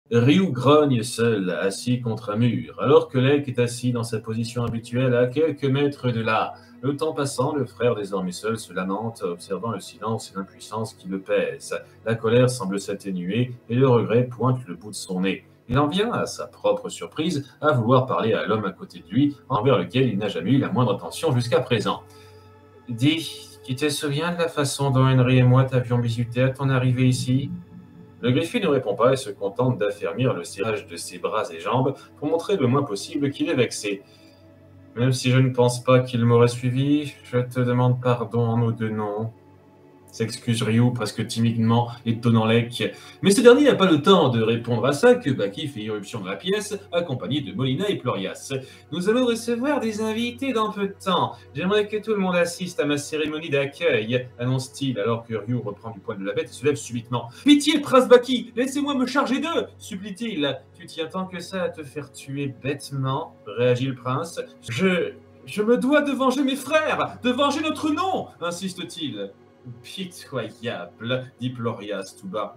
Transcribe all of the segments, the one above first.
Ryu grogne seul, assis contre un mur, alors que Lek est assis dans sa position habituelle à quelques mètres de là. Le temps passant, le frère désormais seul se lamente, observant le silence et l'impuissance qui le pèsent. La colère semble s'atténuer et le regret pointe le bout de son nez. Il en vient, à sa propre surprise, à vouloir parler à l'homme à côté de lui, envers lequel il n'a jamais eu la moindre attention jusqu'à présent. Dis, tu te souviens de la façon dont Henry et moi t'avions bisuté à ton arrivée ici? Le Griffin ne répond pas et se contente d'affermir le serrage de ses bras et jambes pour montrer le moins possible qu'il est vexé. Même si je ne pense pas qu'il m'aurait suivi, je te demande pardon en nos deux noms. S'excuse Ryu presque timidement, étonnant Lek. Mais ce dernier n'a pas le temps de répondre à ça que Baki fait irruption dans la pièce, accompagné de Molina et Plorias. Nous allons recevoir des invités dans peu de temps. J'aimerais que tout le monde assiste à ma cérémonie d'accueil, annonce-t-il alors que Ryu reprend du poil de la bête et se lève subitement. Pitié, prince Baki, laissez-moi me charger d'eux, supplie-t-il. Tu tiens tant que ça à te faire tuer bêtement, réagit le prince. Je me dois de venger mes frères, de venger notre nom, insiste-t-il. Pitoyable, dit Plorias tout bas.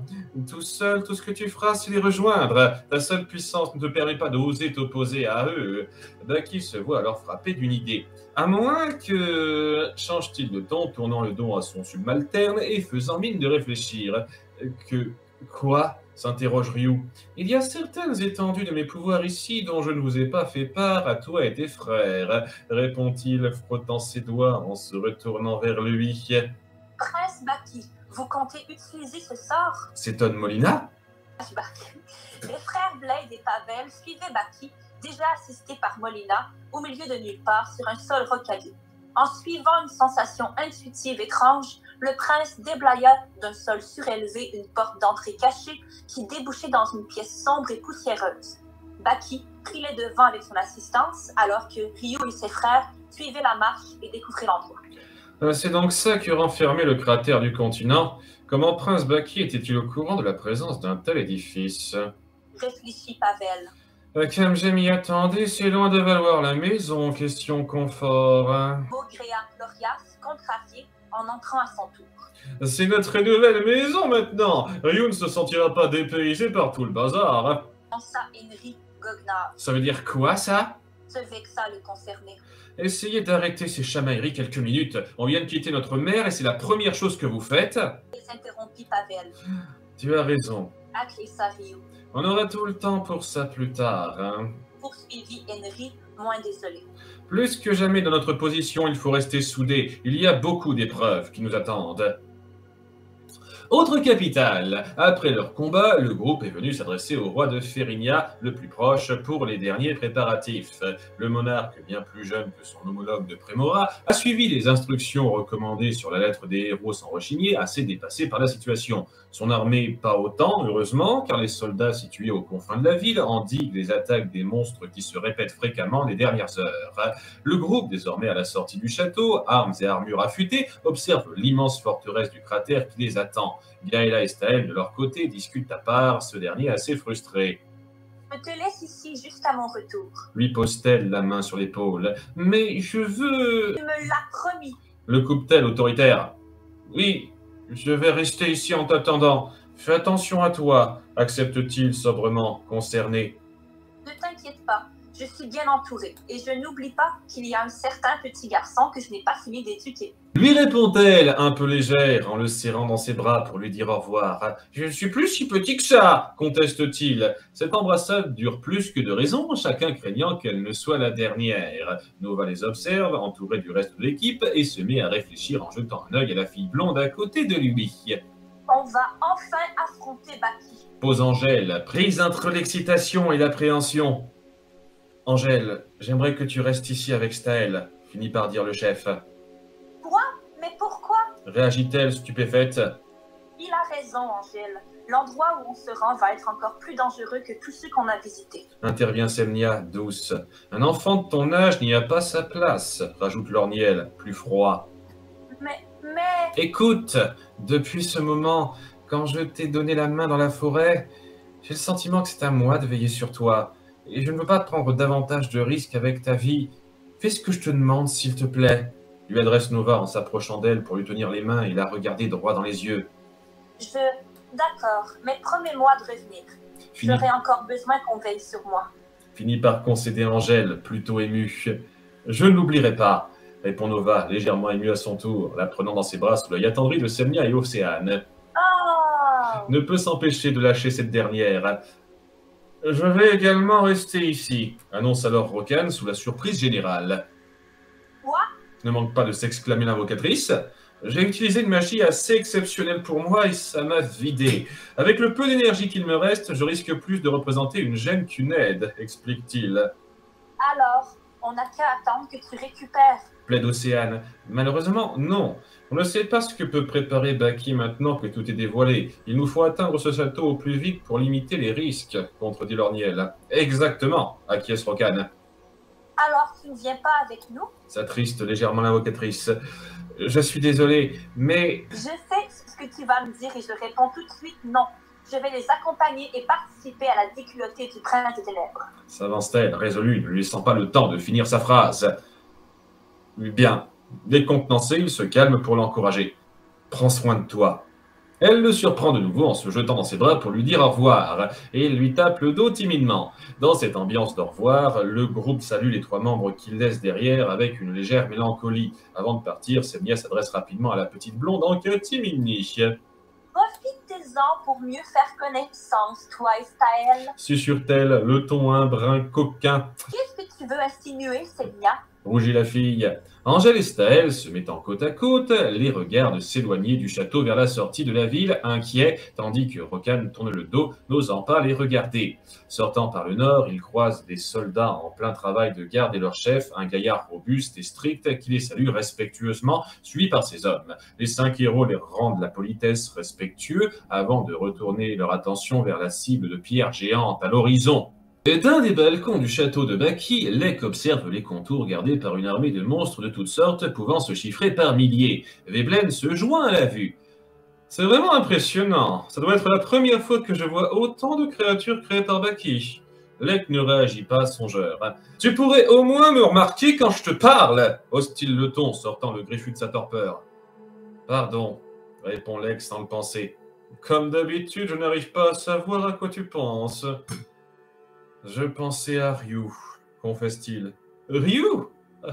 Tout seul, tout ce que tu feras, c'est les rejoindre. Ta seule puissance ne te permet pas d'oser t'opposer à eux. Baki se voit alors frappé d'une idée. À moins que... change-t-il de ton, tournant le dos à son subalterne et faisant mine de réfléchir. Que... Quoi s'interroge Ryu. Il y a certaines étendues de mes pouvoirs ici dont je ne vous ai pas fait part à toi et tes frères, répond-il, frottant ses doigts en se retournant vers lui. Prince Baki, vous comptez utiliser ce sort? S'étonne Molina. Les frères Blade et Pavel suivaient Baki, déjà assisté par Molina, au milieu de nulle part sur un sol rocailleux. En suivant une sensation intuitive étrange, le prince déblaya d'un sol surélevé une porte d'entrée cachée qui débouchait dans une pièce sombre et poussiéreuse. Baki prit les devants avec son assistance, alors que Ryu et ses frères suivaient la marche et découvraient l'endroit. C'est donc ça qui renfermait le cratère du continent. Comment Prince Baki était-il au courant de la présence d'un tel édifice? Réfléchit Pavel. Comme je m'y attendais, c'est loin de valoir la maison, question confort. Maugréa Plorias, contrarié, en entrant à son tour. C'est notre nouvelle maison maintenant. Ryu ne se sentira pas dépaysé par tout le bazar. Pensa Henry Goguenard. Ça veut dire quoi, ça? Se vexa le concerné. Essayez d'arrêter ces chamailleries quelques minutes. On vient de quitter notre mère et c'est la première chose que vous faites. Il s'interrompit Pavel. Tu as raison. Acquiesça Ryu. On aura tout le temps pour ça plus tard, hein. Poursuivit Henry, moins désolé. Plus que jamais dans notre position, il faut rester soudés. Il y a beaucoup d'épreuves qui nous attendent. Autre capitale. Après leur combat, le groupe est venu s'adresser au roi de Férinia, le plus proche, pour les derniers préparatifs. Le monarque, bien plus jeune que son homologue de Prémora, a suivi les instructions recommandées sur la lettre des héros sans rechigner, assez dépassé par la situation. Son armée, pas autant, heureusement, car les soldats situés aux confins de la ville endiguent les attaques des monstres qui se répètent fréquemment les dernières heures. Le groupe, désormais à la sortie du château, armes et armures affûtées, observe l'immense forteresse du cratère qui les attend. Gaëla et Staël, de leur côté, discutent à part, ce dernier assez frustré. Je te laisse ici jusqu'à mon retour. Lui pose-t-elle la main sur l'épaule. Mais je veux... Tu me l'as promis. Le coupe-t-elle autoritaire. Oui, je vais rester ici en t'attendant. Fais attention à toi, accepte-t-il sobrement, concerné. Ne t'inquiète pas, je suis bien entourée et je n'oublie pas qu'il y a un certain petit garçon que je n'ai pas fini d'éduquer. Lui répond-elle, un peu légère, en le serrant dans ses bras pour lui dire au revoir. Je ne suis plus si petit que ça, conteste-t-il. Cette embrassade dure plus que de raison, chacun craignant qu'elle ne soit la dernière. Nova les observe, entourée du reste de l'équipe, et se met à réfléchir en jetant un œil à la fille blonde à côté de lui. On va enfin affronter Baki. Pose Angèle, prise entre l'excitation et l'appréhension. Angèle, j'aimerais que tu restes ici avec Staël, finit par dire le chef. Quoi? Mais pourquoi? Réagit-elle, stupéfaite. Il a raison, Angèle. L'endroit où on se rend va être encore plus dangereux que tous ceux qu'on a visités. Intervient Semnia, douce. Un enfant de ton âge n'y a pas sa place, rajoute Lorniel, plus froid. Mais... Écoute, depuis ce moment, quand je t'ai donné la main dans la forêt, j'ai le sentiment que c'est à moi de veiller sur toi. Et je ne veux pas prendre davantage de risques avec ta vie. Fais ce que je te demande, s'il te plaît. Lui adresse Nova en s'approchant d'elle pour lui tenir les mains et la regarder droit dans les yeux. D'accord, mais promets-moi de revenir. J'aurai encore besoin qu'on veille sur moi. Finit par concéder Angèle, plutôt émue. Je ne l'oublierai pas, répond Nova, légèrement émue à son tour, la prenant dans ses bras sous l'œil attendri de Semnia et Océane. Oh! Ne peut s'empêcher de lâcher cette dernière. Je vais également rester ici, annonce alors Rokan sous la surprise générale. Quoi? Ne manque pas de s'exclamer l'invocatrice. J'ai utilisé une magie assez exceptionnelle pour moi et ça m'a vidé. Avec le peu d'énergie qu'il me reste, je risque plus de représenter une gêne qu'une aide, explique-t-il. Alors, on n'a qu'à attendre que tu récupères. Plaide Océane. Malheureusement, non. On ne sait pas ce que peut préparer Baki maintenant que tout est dévoilé. Il nous faut atteindre ce château au plus vite pour limiter les risques, contredit Lorniel. Exactement, acquiesce Rokan. Alors, tu ne viens pas avec nous? S'attriste légèrement l'invocatrice. Je suis désolé, mais... Je sais ce que tu vas me dire et je réponds tout de suite non. Je vais les accompagner et participer à la déculottée du prince des ténèbres. S'avance-t-elle, résolue, ne lui laissant pas le temps de finir sa phrase. Bien, décontenancé, il se calme pour l'encourager. Prends soin de toi. Elle le surprend de nouveau en se jetant dans ses bras pour lui dire au revoir, et il lui tape le dos timidement. Dans cette ambiance d'au revoir, le groupe salue les 3 membres qu'il laisse derrière avec une légère mélancolie. Avant de partir, Semnia s'adresse rapidement à la petite blonde en catimini. Profite-en pour mieux faire connaissance, toi et Staël. Susurre-t-elle, le ton un brin coquin. Qu'est-ce que tu veux insinuer, Semnia? Rougit la fille. Angèle et Staël se mettant côte à côte, les regardent s'éloigner du château vers la sortie de la ville, inquiets, tandis que Rokan tourne le dos, n'osant pas les regarder. Sortant par le nord, ils croisent des soldats en plein travail de garde et leur chef, un gaillard robuste et strict qui les salue respectueusement, suivi par ses hommes. Les 5 héros les rendent la politesse respectueux avant de retourner leur attention vers la cible de pierre géante à l'horizon. D'un des balcons du château de Baki, Lek observe les contours gardés par une armée de monstres de toutes sortes pouvant se chiffrer par milliers. Veblen se joint à la vue. C'est vraiment impressionnant. Ça doit être la première fois que je vois autant de créatures créées par Baki. Lek ne réagit pas, songeur. Tu pourrais au moins me remarquer quand je te parle, hostile le ton, sortant le griffu de sa torpeur. Pardon, répond Lek sans le penser. Comme d'habitude, je n'arrive pas à savoir à quoi tu penses. Je pensais à Ryu, confesse-t-il. Ryu?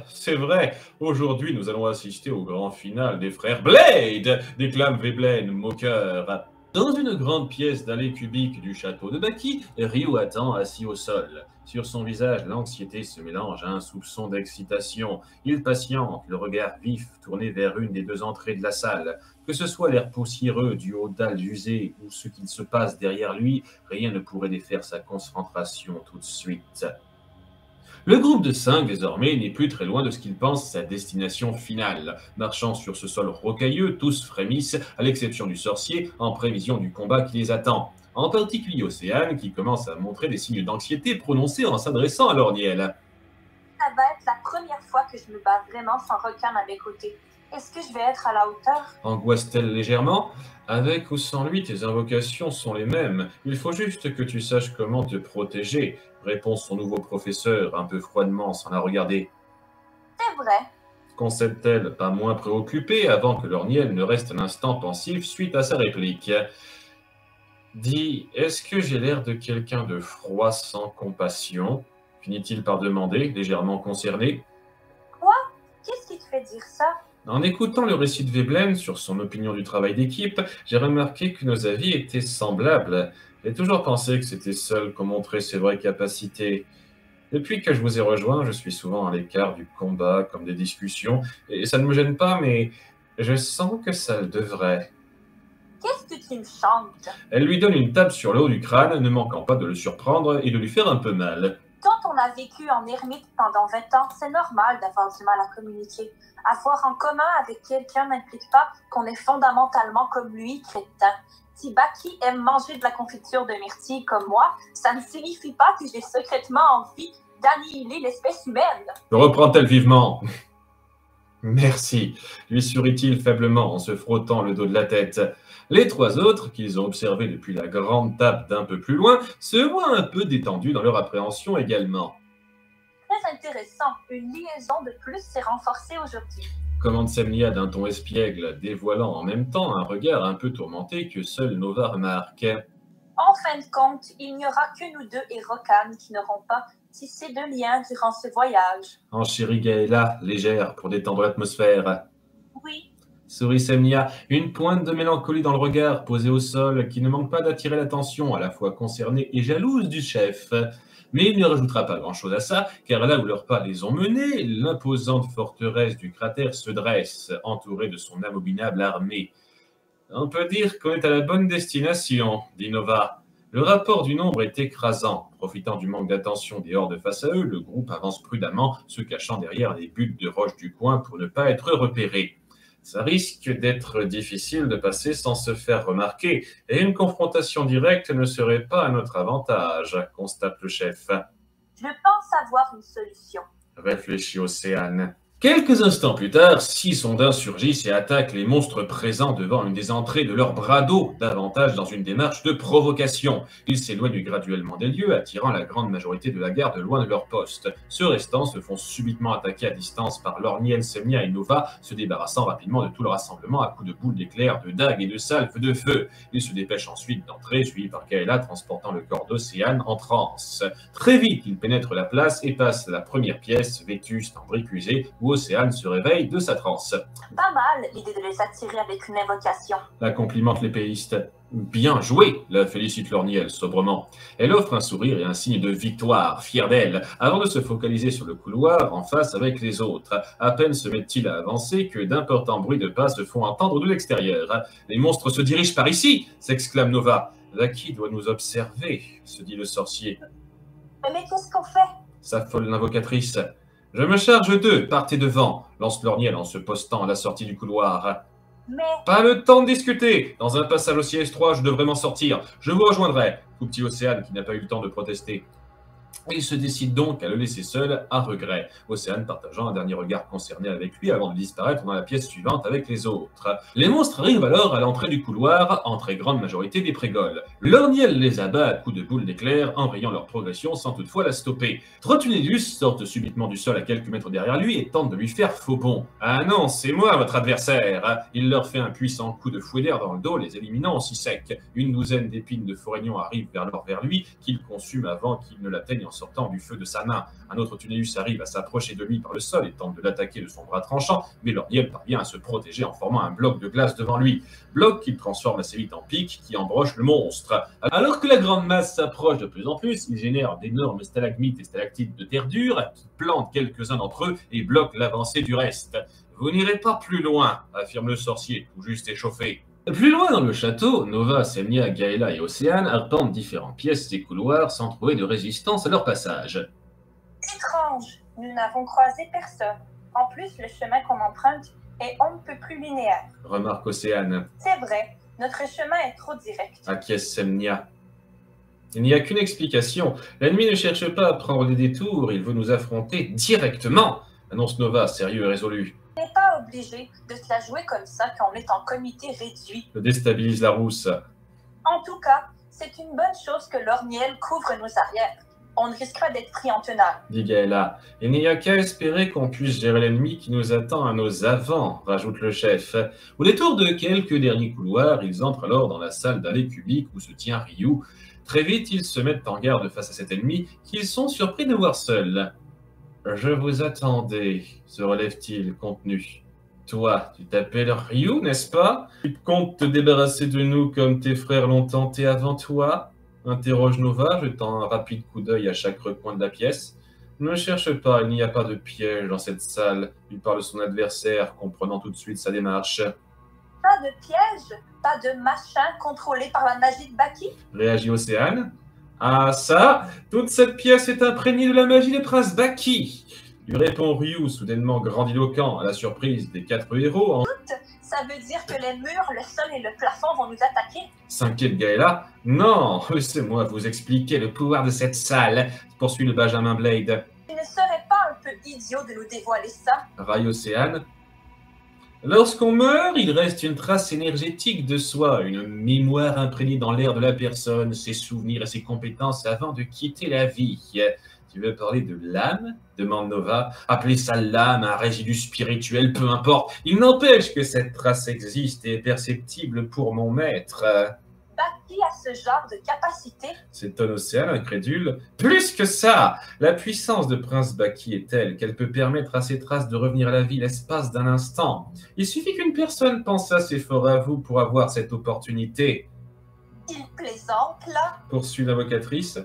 C'est vrai, aujourd'hui nous allons assister au grand final des frères Blade, déclame Veblen, moqueur. Dans une grande pièce d'allée cubique du château de Baki, Ryu attend assis au sol. Sur son visage, l'anxiété se mélange à un soupçon d'excitation. Il patiente, le regard vif tourné vers une des 2 entrées de la salle. Que ce soit l'air poussiéreux du haut dalles usées ou ce qu'il se passe derrière lui, rien ne pourrait défaire sa concentration tout de suite. Le groupe de 5, désormais, n'est plus très loin de ce qu'il pense sa destination finale. Marchant sur ce sol rocailleux, tous frémissent, à l'exception du sorcier, en prévision du combat qui les attend. En particulier Océane, qui commence à montrer des signes d'anxiété prononcés en s'adressant à Lorniel. Ça va être la première fois que je me bats vraiment sans Rokan à mes côtés. Est-ce que je vais être à la hauteur? Angoisse-t-elle légèrement? Avec ou sans lui, tes invocations sont les mêmes. Il faut juste que tu saches comment te protéger, répond son nouveau professeur, un peu froidement, sans la regarder. C'est vrai. Concède-t-elle, pas moins préoccupée, avant que Lorniel ne reste un instant pensif suite à sa réplique. Dis, est-ce que j'ai l'air de quelqu'un de froid sans compassion? Finit-il par demander, légèrement concerné. Quoi? Qu'est-ce qui te fait dire ça? En écoutant le récit de Veblen sur son opinion du travail d'équipe, j'ai remarqué que nos avis étaient semblables. J'ai toujours pensé que c'était seul qu'on montrait ses vraies capacités. Depuis que je vous ai rejoint, je suis souvent à l'écart du combat, comme des discussions, et ça ne me gêne pas, mais je sens que ça le devrait. Qu'est-ce que tu me chantes? Elle lui donne une tape sur le haut du crâne, ne manquant pas de le surprendre et de lui faire un peu mal. Quand on a vécu en ermite pendant 20 ans, c'est normal d'avoir du mal à communiquer. Avoir en commun avec quelqu'un n'implique pas qu'on est fondamentalement comme lui, crétin. Si Baki aime manger de la confiture de myrtille comme moi, ça ne signifie pas que j'ai secrètement envie d'annihiler l'espèce humaine. Reprend-elle vivement. Merci, lui sourit-il faiblement en se frottant le dos de la tête. Les 3 autres, qu'ils ont observés depuis la grande table d'un peu plus loin, se voient un peu détendus dans leur appréhension également. Très intéressant, une liaison de plus s'est renforcée aujourd'hui. Commande Semnia d'un ton espiègle, dévoilant en même temps un regard un peu tourmenté que seul Nova remarque. En fin de compte, il n'y aura que nous deux et Rokan qui n'auront pas tissé de lien durant ce voyage. Enchérit Gaëla, légère, pour détendre l'atmosphère. Oui, Sourit Semnia, une pointe de mélancolie dans le regard posé au sol qui ne manque pas d'attirer l'attention à la fois concernée et jalouse du chef. Mais il ne rajoutera pas grand-chose à ça, car là où leurs pas les ont menés, l'imposante forteresse du cratère se dresse, entourée de son abominable armée. On peut dire qu'on est à la bonne destination, dit Nova. Le rapport du nombre est écrasant. Profitant du manque d'attention des hordes face à eux, le groupe avance prudemment, se cachant derrière les buttes de roches du coin pour ne pas être repéré. Ça risque d'être difficile de passer sans se faire remarquer, et une confrontation directe ne serait pas à notre avantage, constate le chef. je pense avoir une solution. Réfléchit Océane. Quelques instants plus tard, 6 ondins surgissent et attaquent les monstres présents devant une des entrées de leur bras d'eau, davantage dans une démarche de provocation. Ils s'éloignent graduellement des lieux, attirant la grande majorité de la garde loin de leur poste. Ceux restants se font subitement attaquer à distance par Lorniel, Semnia et Nova, se débarrassant rapidement de tout le rassemblement à coups de boules d'éclairs, de dagues et de salves de feu. Ils se dépêchent ensuite d'entrer, suivis par Kaela transportant le corps d'Océane en transe. Très vite, ils pénètrent la place et passent la première pièce, vétuste en briques usées, où Océane se réveille de sa transe. Pas mal l'idée de les attirer avec une invocation. La complimente l'épéiste. Bien joué, la félicite Lorniel sobrement. Elle offre un sourire et un signe de victoire, fière d'elle, avant de se focaliser sur le couloir en face avec les autres. À peine se met-il à avancer que d'importants bruits de pas se font entendre de l'extérieur. Les monstres se dirigent par ici, s'exclame Nova. Qui doit nous observer, se dit le sorcier. Mais qu'est-ce qu'on fait? S'affole l'invocatrice. Je me charge d'eux, partez devant, lance Lorniel en se postant à la sortie du couloir. Mais Pas le temps de discuter. Dans un passage aussi étroit, je devrais m'en sortir. Je vous rejoindrai. Tout petit Océane qui n'a pas eu le temps de protester. Il se décide donc à le laisser seul, à regret. Océane partageant un dernier regard concerné avec lui avant de disparaître dans la pièce suivante avec les autres. Les monstres arrivent alors à l'entrée du couloir, en très grande majorité des prégoles. Lorniel les abat à coups de boules d'éclair, enrayant leur progression sans toutefois la stopper. Trotunelius sort subitement du sol à quelques mètres derrière lui et tente de lui faire faux bond. Ah non, c'est moi votre adversaire. Il leur fait un puissant coup de fouet d'air dans le dos, les éliminant aussi sec. Une douzaine d'épines de forégnons arrivent vers lui, qu'il consume avant qu'il ne l'atteigne en sortant du feu de sa main. Un autre Tunéus arrive à s'approcher de lui par le sol et tente de l'attaquer de son bras tranchant, mais Lorniel parvient à se protéger en formant un bloc de glace devant lui. Bloc qu'il transforme assez vite en pic qui embroche le monstre. Alors que la grande masse s'approche de plus en plus, il génère d'énormes stalagmites et stalactites de terre dure qui plantent quelques-uns d'entre eux et bloquent l'avancée du reste. Vous n'irez pas plus loin, affirme le sorcier, tout juste échauffé. Plus loin dans le château, Nova, Semnia, Gaëla et Océane arpentent différentes pièces et couloirs sans trouver de résistance à leur passage. étrange, nous n'avons croisé personne. En plus, le chemin qu'on emprunte est on ne peut plus linéaire. Remarque Océane. C'est vrai, notre chemin est trop direct. Acquiesce Semnia. Il n'y a qu'une explication. L'ennemi ne cherche pas à prendre des détours, il veut nous affronter directement, annonce Nova, sérieux et résolu. On n'est pas obligé de se la jouer comme ça quand on est en comité réduit. Le déstabilise la rousse. En tout cas, c'est une bonne chose que Lorniel couvre nos arrières. On risque pas d'être pris en tenaille. Dit Gaëla. Il n'y a qu'à espérer qu'on puisse gérer l'ennemi qui nous attend à nos avants, rajoute le chef. Au détour de quelques derniers couloirs, ils entrent alors dans la salle d'allée cubique où se tient Ryu. Très vite, ils se mettent en garde face à cet ennemi qu'ils sont surpris de voir seul. Je vous attendais, se relève-t-il, contenu. Toi, tu t'appelles Ryu, n'est-ce pas? Tu comptes te débarrasser de nous comme tes frères l'ont tenté avant toi? Interroge Nova, jetant un rapide coup d'œil à chaque recoin de la pièce. Ne cherche pas, il n'y a pas de piège dans cette salle, lui parle son adversaire, comprenant tout de suite sa démarche. Pas de piège, pas de machin contrôlé par la magie de Baki? Réagit Océane. Ah ça, toute cette pièce est imprégnée de la magie des princes Baki, lui répond Ryu, soudainement grandiloquent à la surprise des 4 héros. Ça veut dire que les murs, le sol et le plafond vont nous attaquer? S'inquiète Gaëla. Non, laissez-moi vous expliquer le pouvoir de cette salle, poursuit le Benjamin Blade. Il ne serait pas un peu idiot de nous dévoiler ça? Raille Océane. Lorsqu'on meurt, il reste une trace énergétique de soi, une mémoire imprégnée dans l'air de la personne, ses souvenirs et ses compétences avant de quitter la vie. Tu veux parler de l'âme? Demande Nova. Appelez ça l'âme, un résidu spirituel, peu importe. Il n'empêche que cette trace existe et est perceptible pour mon maître. Baki a ce genre de capacité? S'étonne Océane, incrédule. Plus que ça! La puissance de Prince Baki est telle qu'elle peut permettre à ses traces de revenir à la vie l'espace d'un instant. Il suffit qu'une personne pense assez fort à vous pour avoir cette opportunité. Il plaisante, là? Poursuit l'invocatrice.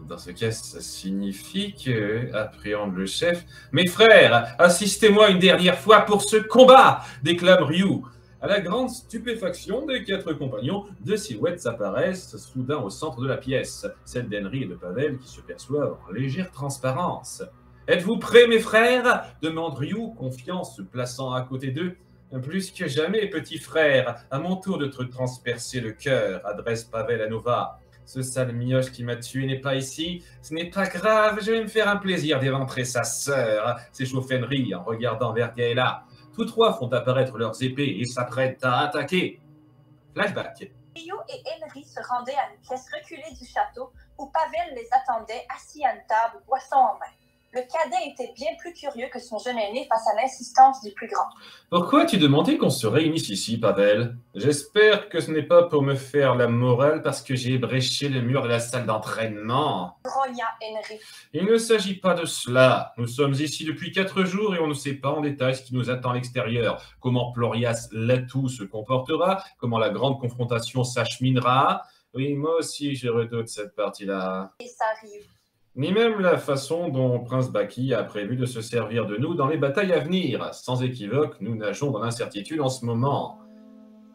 Dans ce cas, ça signifie que, appréhende le chef, mes frères, assistez-moi une dernière fois pour ce combat, déclame Ryu. À la grande stupéfaction des 4 compagnons, 2 silhouettes apparaissent soudain au centre de la pièce, celle d'Henry et de Pavel qui se perçoivent en légère transparence. Êtes-vous prêts, mes frères demande Ryu, confiant, se plaçant à côté d'eux. Plus que jamais, petit frère, à mon tour de te transpercer le cœur, adresse Pavel à Nova. Ce sale mioche qui m'a tué n'est pas ici. Ce n'est pas grave, je vais me faire un plaisir d'éventrer sa sœur, s'échauffe Henry en regardant vers Gaëla. Tous 3 font apparaître leurs épées et s'apprêtent à attaquer. Flashback. Ryu et Henry se rendaient à une pièce reculée du château où Pavel les attendait assis à une table, boisson en main. Le cadet était bien plus curieux que son jeune aîné face à l'insistance du plus grand. Pourquoi as-tu demandé qu'on se réunisse ici, Pavel? J'espère que ce n'est pas pour me faire la morale parce que j'ai bréché le mur de la salle d'entraînement. Grogna Henry. Il ne s'agit pas de cela. Nous sommes ici depuis 4 jours et on ne sait pas en détail ce qui nous attend à l'extérieur. Comment Plorias l'atout se comportera, comment la grande confrontation s'acheminera. Oui, moi aussi, je redoute cette partie-là. Et ça Ryu. Ni même la façon dont Prince Baki a prévu de se servir de nous dans les batailles à venir. Sans équivoque, nous nageons dans l'incertitude en ce moment.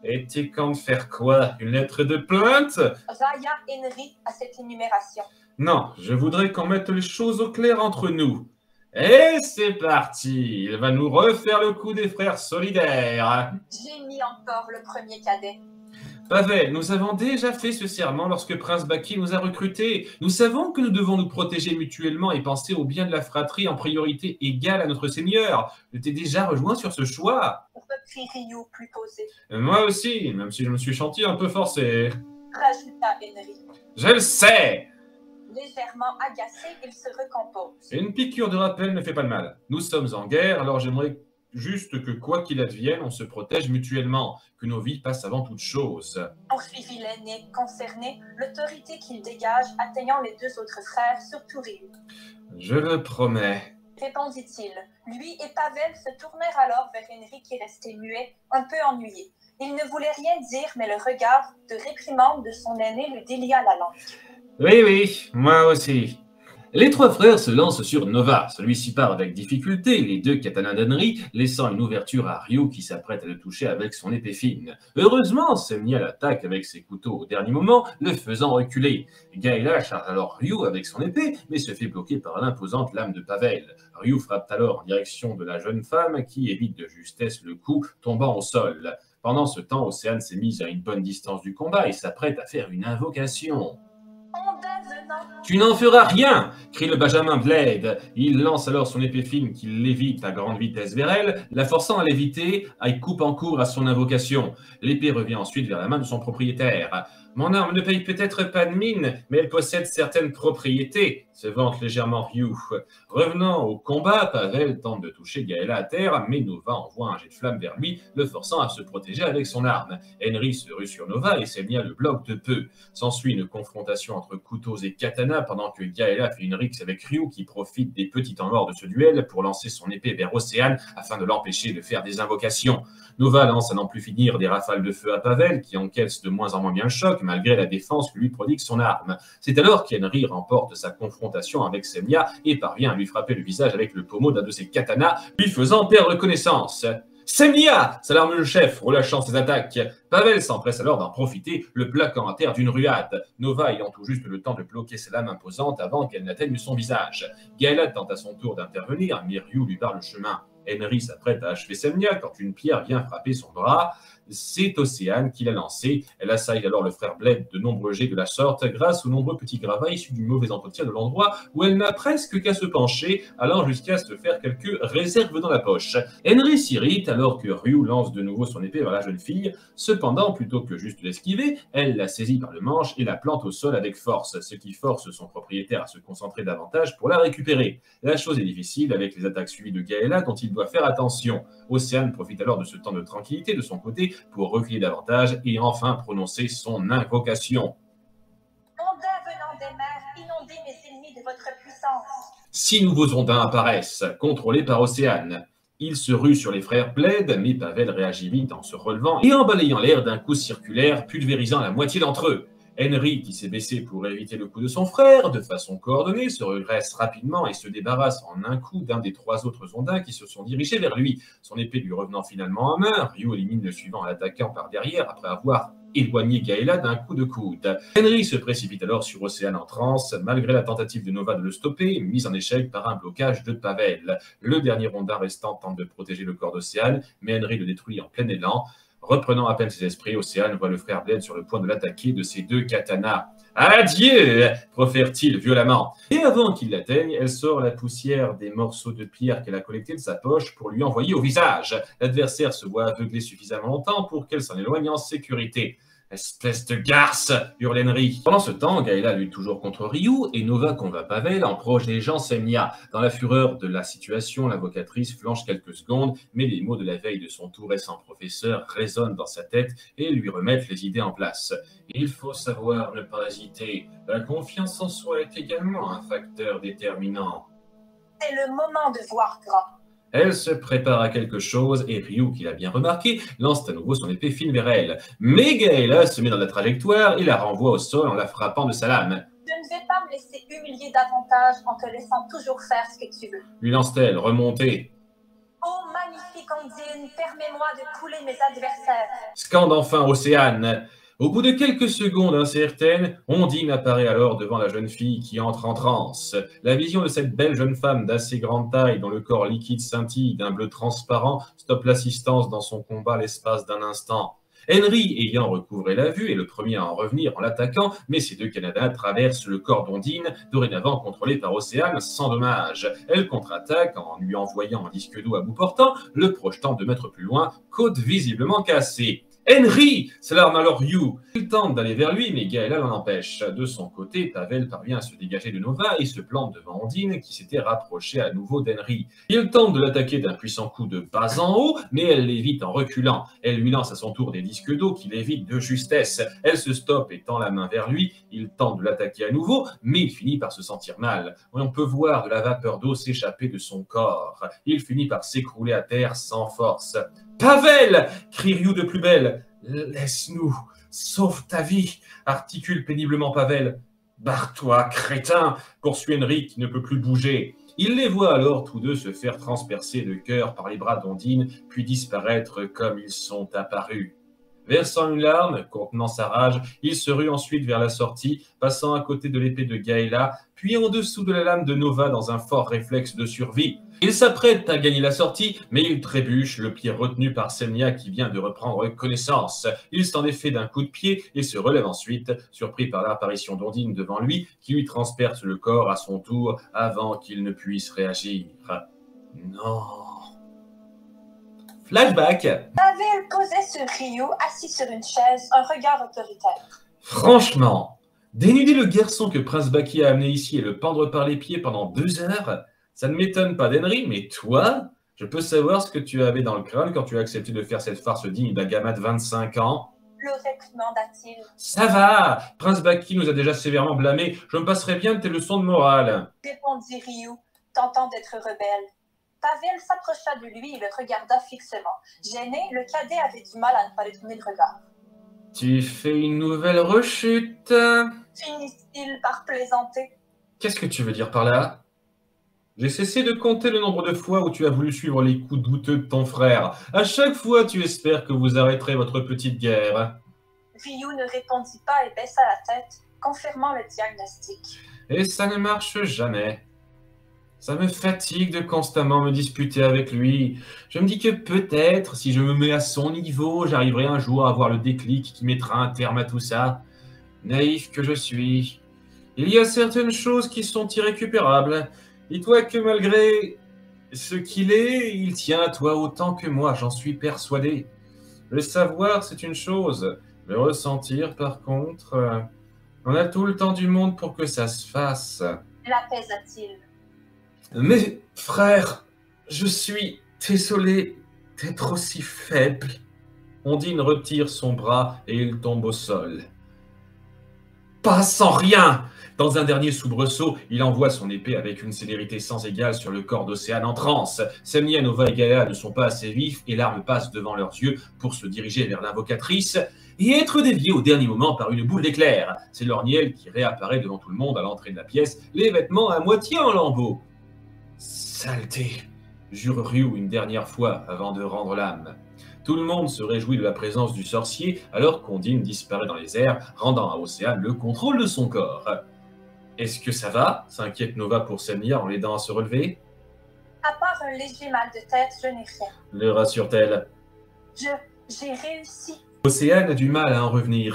Et tu comptes faire quoi? Une lettre de plainte? Railla Henry à cette énumération. Non, je voudrais qu'on mette les choses au clair entre nous. Et c'est parti! Il va nous refaire le coup des frères solidaires. Gémit encore le premier cadet. Pavel, nous avons déjà fait ce serment lorsque Prince Baki nous a recrutés. Nous savons que nous devons nous protéger mutuellement et penser au bien de la fratrie en priorité égale à notre Seigneur. Je t'ai déjà rejoint sur ce choix. Reprit Ryu plus posé. Moi aussi, même si je me suis senti un peu forcé. Rajouta Henry. Je le sais! Légèrement agacé, il se recompose. Une piqûre de rappel ne fait pas de mal. Nous sommes en guerre, alors j'aimerais juste que quoi qu'il advienne, on se protège mutuellement, que nos vies passent avant toute chose. Poursuivit l'aîné, concerné, l'autorité qu'il dégage atteignant les 2 autres frères, surtout Ryu. Je le promets. Répondit-il. Lui et Pavel se tournèrent alors vers Henry qui restait muet, un peu ennuyé. Il ne voulait rien dire, mais le regard de réprimande de son aîné lui délia la langue. Oui, moi aussi. Les 3 frères se lancent sur Nova. Celui-ci part avec difficulté, les 2 katanas d'Henry, laissant une ouverture à Ryu qui s'apprête à le toucher avec son épée fine. Heureusement, Semnia l'attaque avec ses couteaux au dernier moment, le faisant reculer. Gaëla charge alors Ryu avec son épée, mais se fait bloquer par l'imposante lame de Pavel. Ryu frappe alors en direction de la jeune femme qui évite de justesse le coup, tombant au sol. Pendant ce temps, Océane s'est mise à une bonne distance du combat et s'apprête à faire une invocation. Tu n'en feras rien, crie le Benjamin Blade. Il lance alors son épée fine qui l'évite à grande vitesse vers elle, la forçant à l'éviter, elle coupe en cours à son invocation. L'épée revient ensuite vers la main de son propriétaire. Mon arme ne paye peut-être pas de mine, mais elle possède certaines propriétés, se vante légèrement Ryu. Revenant au combat, Pavel tente de toucher Gaëla à terre, mais Nova envoie un jet de flamme vers lui, le forçant à se protéger avec son arme. Henry se rue sur Nova et Semnia le bloque de peu. S'ensuit une confrontation entre couteaux et katanas pendant que Gaëla fait une rixe avec Ryu qui profite des petits temps morts de ce duel pour lancer son épée vers Océane afin de l'empêcher de faire des invocations. Nova lance à n'en plus finir des rafales de feu à Pavel qui encaisse de moins en moins bien le choc malgré la défense que lui prodigue son arme. C'est alors qu'Henry remporte sa confrontation avec Semnia et parvient à lui frapper le visage avec le pommeau d'un de ses katanas, lui faisant perdre connaissance. Semnia s'alarme le chef, relâchant ses attaques. Pavel s'empresse alors d'en profiter, le plaquant à terre d'une ruade. Nova ayant tout juste le temps de bloquer ses lames imposantes avant qu'elle n'atteigne son visage. Gaëla tente à son tour d'intervenir, mais Ryu lui barre le chemin. Henry s'apprête à achever Semnia quand une pierre vient frapper son bras. C'est Océane qui l'a lancée. Elle assaille alors le frère Blade de nombreux jets de la sorte grâce aux nombreux petits gravats issus du mauvais entretien de l'endroit où elle n'a presque qu'à se pencher, allant jusqu'à se faire quelques réserves dans la poche. Henry s'irrite alors que Ryu lance de nouveau son épée vers la jeune fille. Cependant, plutôt que juste l'esquiver, elle la saisit par le manche et la plante au sol avec force, ce qui force son propriétaire à se concentrer davantage pour la récupérer. La chose est difficile avec les attaques suivies de Gaëla dont il doit faire attention. Océane profite alors de ce temps de tranquillité de son côté pour reculer davantage et enfin prononcer son invocation. 6 nouveaux ondins apparaissent, contrôlés par Océane. Ils se ruent sur les frères Blade, mais Pavel réagit vite en se relevant et en balayant l'air d'un coup circulaire, pulvérisant la moitié d'entre eux. Henry, qui s'est baissé pour éviter le coup de son frère, de façon coordonnée, se redresse rapidement et se débarrasse en un coup d'un des 3 autres ondins qui se sont dirigés vers lui. Son épée lui revenant finalement en main, Ryu élimine le suivant en l'attaquant par derrière après avoir éloigné Gaëla d'un coup de coude. Henry se précipite alors sur Océane en transe, malgré la tentative de Nova de le stopper, mise en échec par un blocage de Pavel. Le dernier ondin restant tente de protéger le corps d'Océane, mais Henry le détruit en plein élan. Reprenant à peine ses esprits, Océane voit le frère Blade sur le point de l'attaquer de ses 2 katanas. « Adieu !» profère-t-il violemment. Et avant qu'il l'atteigne, elle sort la poussière des morceaux de pierre qu'elle a collectés de sa poche pour lui envoyer au visage. L'adversaire se voit aveuglé suffisamment longtemps pour qu'elle s'en éloigne en sécurité. « Espèce de garce !» hurle Henry. Pendant ce temps, Gaëla lutte toujours contre Ryu et Nova combat Pavel en protégeant Semnia. Dans la fureur de la situation, l'invocatrice flanche quelques secondes, mais les mots de la veille de son tout récent professeur résonnent dans sa tête et lui remettent les idées en place. Il faut savoir ne pas hésiter. La confiance en soi est également un facteur déterminant. C'est le moment de voir grand. Elle se prépare à quelque chose et Ryu, qui l'a bien remarqué, lance à nouveau son épée fine vers elle. Mais Gaëla se met dans la trajectoire et la renvoie au sol en la frappant de sa lame. Je ne vais pas me laisser humilier davantage en te laissant toujours faire ce que tu veux. Lui lance-t-elle, remontée. Oh, magnifique Ondine, permets-moi de couler mes adversaires. Scande enfin Océane. Au bout de quelques secondes incertaines, Ondine apparaît alors devant la jeune fille qui entre en transe. La vision de cette belle jeune femme d'assez grande taille dont le corps liquide scintille d'un bleu transparent stoppe l'assistance dans son combat l'espace d'un instant. Henry, ayant recouvré la vue, est le premier à en revenir en l'attaquant, mais ces 2 Canadiens traversent le corps d'Ondine, dorénavant contrôlé par Océane, sans dommage. Elle contre-attaque en lui envoyant un disque d'eau à bout portant, le projetant 2 mètres plus loin, côte visiblement cassée. Henry s'alarme alors Ryu. Il tente d'aller vers lui, mais Gaëla l'en empêche. De son côté, Pavel parvient à se dégager de Nova et se plante devant Ondine, qui s'était rapprochée à nouveau d'Henry. Il tente de l'attaquer d'un puissant coup de bas en haut, mais elle l'évite en reculant. Elle lui lance à son tour des disques d'eau qu'il évite de justesse. Elle se stoppe et tend la main vers lui. Il tente de l'attaquer à nouveau, mais il finit par se sentir mal. On peut voir de la vapeur d'eau s'échapper de son corps. Il finit par s'écrouler à terre sans force. « Pavel !» crie Ryu de plus belle. « Laisse-nous, sauve ta vie !» articule péniblement Pavel. « Barre-toi, crétin !» poursuit Henry qui ne peut plus bouger. Il les voit alors tous 2 se faire transpercer de cœur par les bras d'Ondine, puis disparaître comme ils sont apparus. Versant une larme, contenant sa rage, il se rue ensuite vers la sortie, passant à côté de l'épée de Gaëla, puis en dessous de la lame de Nova dans un fort réflexe de survie. Il s'apprête à gagner la sortie, mais il trébuche, le pied retenu par Semnia qui vient de reprendre connaissance. Il s'en est fait d'un coup de pied et se relève ensuite, surpris par l'apparition d'Ondine devant lui, qui lui transperce le corps à son tour avant qu'il ne puisse réagir. Non... Flashback. Pavel posait sur Ryu, assis sur une chaise, un regard autoritaire. Franchement, dénuder le garçon que Prince Baki a amené ici et le pendre par les pieds pendant 2 heures, ça ne m'étonne pas d'Henry, mais toi, je peux savoir ce que tu avais dans le crâne quand tu as accepté de faire cette farce digne d'un gamin de 25 ans? Le réprimanda-t-il. Ça va, Prince Baki nous a déjà sévèrement blâmés, je me passerai bien de tes leçons de morale. Répondit Ryu, tentant d'être rebelle. Pavel s'approcha de lui et le regarda fixement. Gêné, le cadet avait du mal à ne pas détourner le regard. Tu fais une nouvelle rechute? Finit-il par plaisanter? Qu'est-ce que tu veux dire par là? J'ai cessé de compter le nombre de fois où tu as voulu suivre les coups douteux de ton frère. À chaque fois, tu espères que vous arrêterez votre petite guerre. Ryu ne répondit pas et baissa la tête, confirmant le diagnostic. Et ça ne marche jamais. Ça me fatigue de constamment me disputer avec lui. Je me dis que peut-être, si je me mets à son niveau, j'arriverai un jour à avoir le déclic qui mettra un terme à tout ça. Naïf que je suis. Il y a certaines choses qui sont irrécupérables. Dis-toi que malgré ce qu'il est, il tient à toi autant que moi, j'en suis persuadé. Le savoir, c'est une chose. Le ressentir, par contre, on a tout le temps du monde pour que ça se fasse. L'apaisa-t-il? Mais, frère, je suis désolé d'être aussi faible. Ondine retire son bras et il tombe au sol. pas sans rien. Dans un dernier soubresaut, il envoie son épée avec une célérité sans égale sur le corps d'Océane en transe. Semnia, Nova et Gaïa ne sont pas assez vifs et l'arme passe devant leurs yeux pour se diriger vers l'invocatrice et être déviée au dernier moment par une boule d'éclair. C'est Lorniel qui réapparaît devant tout le monde à l'entrée de la pièce, les vêtements à moitié en lambeaux. Saleté, jure Ryu une dernière fois avant de rendre l'âme. Tout le monde se réjouit de la présence du sorcier alors qu'Ondine disparaît dans les airs, rendant à Océane le contrôle de son corps. Est-ce que ça va s'inquiète Nova pour Semnia en l'aidant à se relever. À part un léger mal de tête, je n'ai rien. Le rassure-t-elle. J'ai réussi. Océane a du mal à en revenir.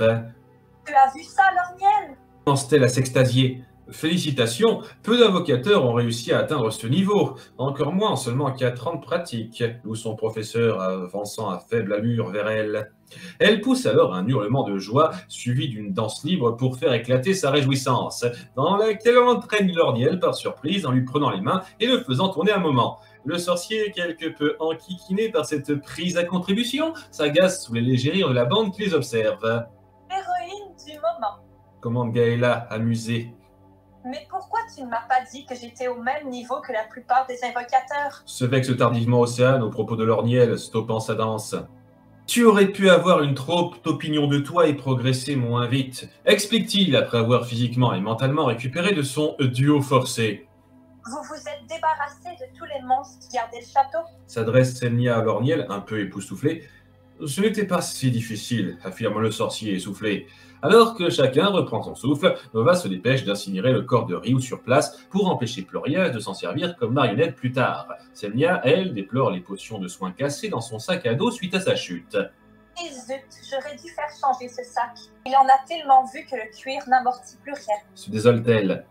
Tu as vu ça, Lorniel? Commence-t-elle à s'extasier. Félicitations, peu d'invocateurs ont réussi à atteindre ce niveau, encore moins en seulement 4 ans de pratique, d'où son professeur avançant à faible allure vers elle. Elle pousse alors un hurlement de joie, suivi d'une danse libre pour faire éclater sa réjouissance, dans laquelle elle entraîne Lorniel par surprise en lui prenant les mains et le faisant tourner un moment. Le sorcier, quelque peu enquiquiné par cette prise à contribution, s'agace sous les légers rires de la bande qui les observe. Héroïne du moment. Commande Gaëla, amusée. Mais pourquoi tu ne m'as pas dit que j'étais au même niveau que la plupart des invocateurs? Se vexe tardivement Océane au propos de Lorniel, stoppant sa danse. Tu aurais pu avoir une trop opinion de toi et progresser moins vite, explique-t-il après avoir physiquement et mentalement récupéré de son duo forcé. Vous vous êtes débarrassé de tous les monstres qui gardaient le château? S'adresse Semnia à Lorniel, un peu époustouflé. Ce n'était pas si difficile, affirme le sorcier essoufflé. Alors que chacun reprend son souffle, Nova se dépêche d'incinérer le corps de Ryu sur place pour empêcher Plorias de s'en servir comme marionnette plus tard. Semnia, elle, déplore les potions de soins cassées dans son sac à dos suite à sa chute. Et zut, j'aurais dû faire changer ce sac. Il en a tellement vu que le cuir n'amortit plus rien. Se désole-t-elle.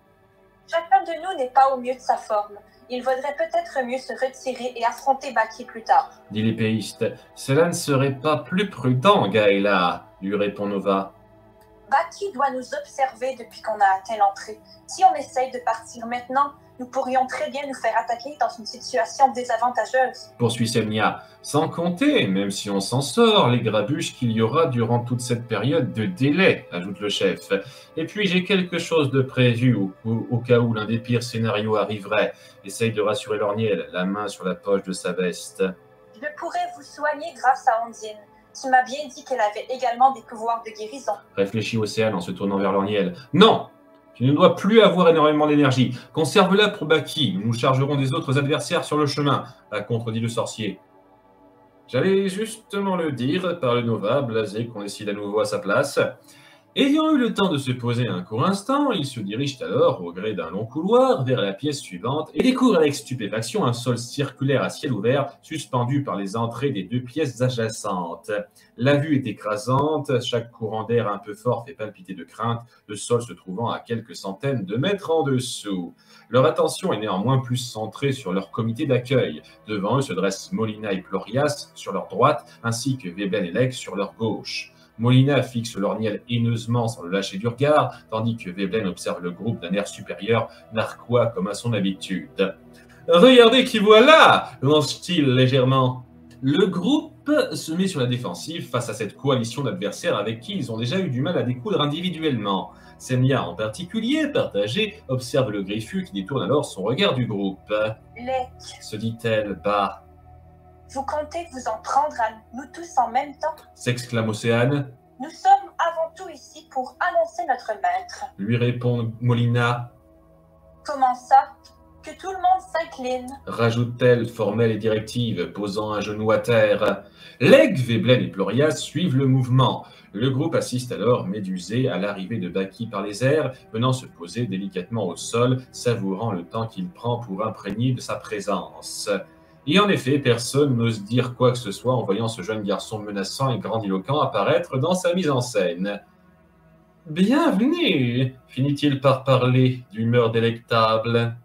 Chacun de nous n'est pas au mieux de sa forme. Il vaudrait peut-être mieux se retirer et affronter Baki plus tard. Dit l'épéiste. Cela ne serait pas plus prudent, Gaëla, lui répond Nova. Baki doit nous observer depuis qu'on a atteint l'entrée. Si on essaye de partir maintenant, nous pourrions très bien nous faire attaquer dans une situation désavantageuse. Poursuit Semnia. Sans compter, même si on s'en sort, les grabuches qu'il y aura durant toute cette période de délai, ajoute le chef. Et puis j'ai quelque chose de prévu au cas où l'un des pires scénarios arriverait. Essaye de rassurer Lorniel, la main sur la poche de sa veste. Je pourrais vous soigner grâce à Ondine. Tu m'as bien dit qu'elle avait également des pouvoirs de guérison. Réfléchit Océane en se tournant vers Lorniel. Non! Tu ne dois plus avoir énormément d'énergie. Conserve-la pour Baki. Nous nous chargerons des autres adversaires sur le chemin, a contredit le sorcier. J'allais justement le dire, parle Nova, blasé qu'on décide à nouveau à sa place. Ayant eu le temps de se poser un court instant, il se dirige alors, au gré d'un long couloir, vers la pièce suivante et découvre avec stupéfaction un sol circulaire à ciel ouvert, suspendu par les entrées des 2 pièces adjacentes. La vue est écrasante, chaque courant d'air un peu fort fait palpiter de crainte, le sol se trouvant à quelques centaines de mètres en dessous. Leur attention est néanmoins plus centrée sur leur comité d'accueil. Devant eux se dressent Molina et Plorias sur leur droite, ainsi que Veblen et Lex sur leur gauche. Molina fixe Lorniel haineusement sans le lâcher du regard, tandis que Veblen observe le groupe d'un air supérieur, narquois comme à son habitude. « Regardez qui voilà !» lance-t-il légèrement. Le groupe se met sur la défensive face à cette coalition d'adversaires avec qui ils ont déjà eu du mal à découdre individuellement. Semnia en particulier, partagée, observe le griffu qui détourne alors son regard du groupe. « Lek, se dit-elle bas. Vous comptez vous en prendre à nous tous en même temps? S'exclame Océane. Nous sommes avant tout ici pour annoncer notre maître. Lui répond Molina. Comment ça? Que tout le monde s'incline. Rajoute-t-elle, formelle et directive, posant un genou à terre. Leg, Veblen et Plorias suivent le mouvement. Le groupe assiste alors, médusé, à l'arrivée de Baki par les airs, venant se poser délicatement au sol, savourant le temps qu'il prend pour imprégner de sa présence. Et en effet, personne n'ose dire quoi que ce soit en voyant ce jeune garçon menaçant et grandiloquent apparaître dans sa mise en scène. « Bienvenue !» finit-il par parler, d'humeur délectable.